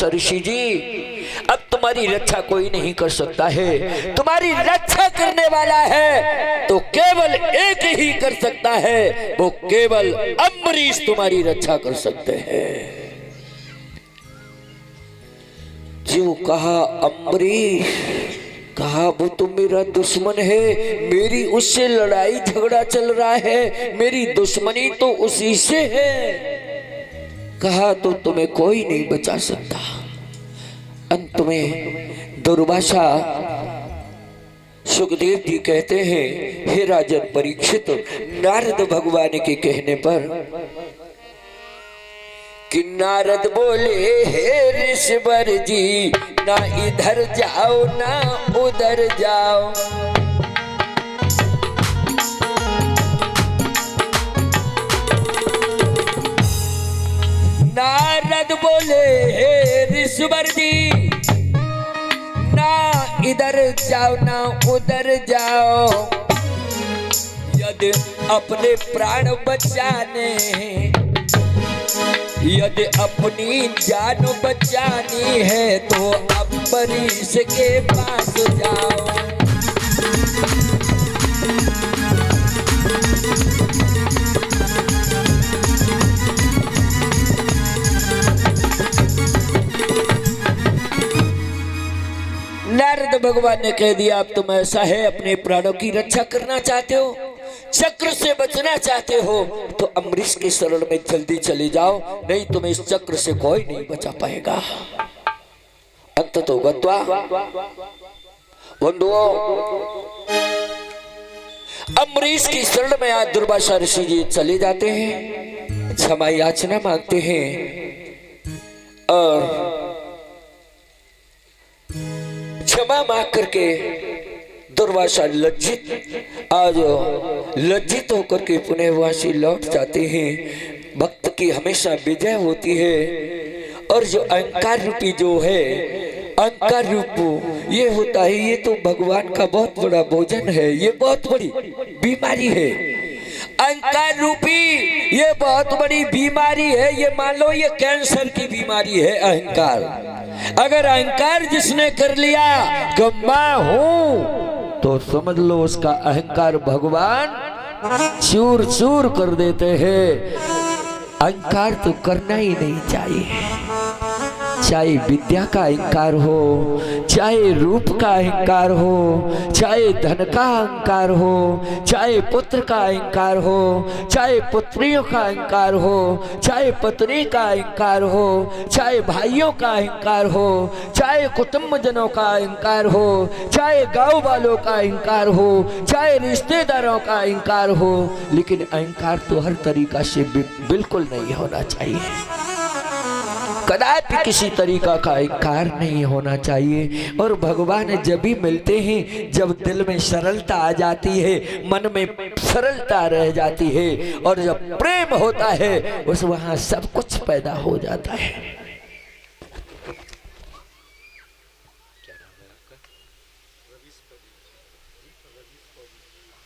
ऋषि जी, अब तुम्हारी रक्षा कोई नहीं कर सकता है, तुम्हारी रक्षा करने वाला है तो केवल एक ही कर सकता है, वो केवल अम्बरीश तुम्हारी रक्षा कर सकते हैं। जो कहा अम्बरीश, कहा वो तो मेरा दुश्मन है, मेरी उससे लड़ाई झगड़ा चल रहा है, मेरी दुश्मनी तो उसी से है। कहा तो तुम्हें कोई नहीं बचा सकता। अंत में दुर्वासा सुखदेव जी कहते हैं, हे राजन परीक्षित, नारद भगवान के कहने पर कि नारद बोले, हे ऋषिवर जी, ना इधर जाओ ना उधर जाओ। नारद बोले, हे ऋषिवर जी, ना इधर जाओ ना उधर जाओ। यदि अपने प्राण बचाने, यदि अपनी जान बचानी है तो अम्बरीश के पास जाओ। नारद भगवान ने कह दिया, अब तुम ऐसा है, अपने प्राणों की रक्षा करना चाहते हो, चक्र से बचना चाहते हो, तो अम्बरीश के शरण में जल्दी चले जाओ, नहीं तुम्हें इस चक्र से कोई नहीं बचा पाएगा। अंततो गत्वा बंधुओं, अम्बरीश की शरण में आज दुर्वासा ऋषि जी चले जाते हैं, क्षमा याचना मांगते हैं और क्षमा मांग करके दुर्वासा लज्जित होकर के पुनः वासी लौट जाते हैं। भक्त की हमेशा विजय होती है और जो अहंकार रूपी जो है, अहंकार रूप ये होता है, ये तो भगवान का बहुत बड़ा भोजन है, ये बहुत बड़ी बीमारी है। अहंकार रूपी ये बहुत बड़ी बीमारी है, ये मान लो ये कैंसर की बीमारी है अहंकार। अगर अहंकार जिसने कर लिया कि मैं हूं, तो समझ लो उसका अहंकार भगवान चूर चूर कर देते हैं। अहंकार तो करना ही नहीं चाहिए, चाहे विद्या का अहंकार हो, चाहे रूप का अहंकार हो, चाहे धन का अहंकार हो, चाहे पुत्र का अहंकार हो, चाहे पुत्रियों का अहंकार हो, चाहे पत्नी का अहंकार हो, चाहे भाइयों का अहंकार हो, चाहे कुटुंबजनों का अहंकार हो, चाहे गांव वालों का अहंकार हो, चाहे रिश्तेदारों का अहंकार हो, लेकिन अहंकार तो हर तरीका से बिल्कुल नहीं होना चाहिए। कदापि किसी तरीका का अहंकार नहीं होना चाहिए। और भगवान जब भी मिलते हैं, जब दिल में सरलता आ जाती है, मन में सरलता रह जाती है, और जब प्रेम होता है उस वहाँ सब कुछ पैदा हो जाता है।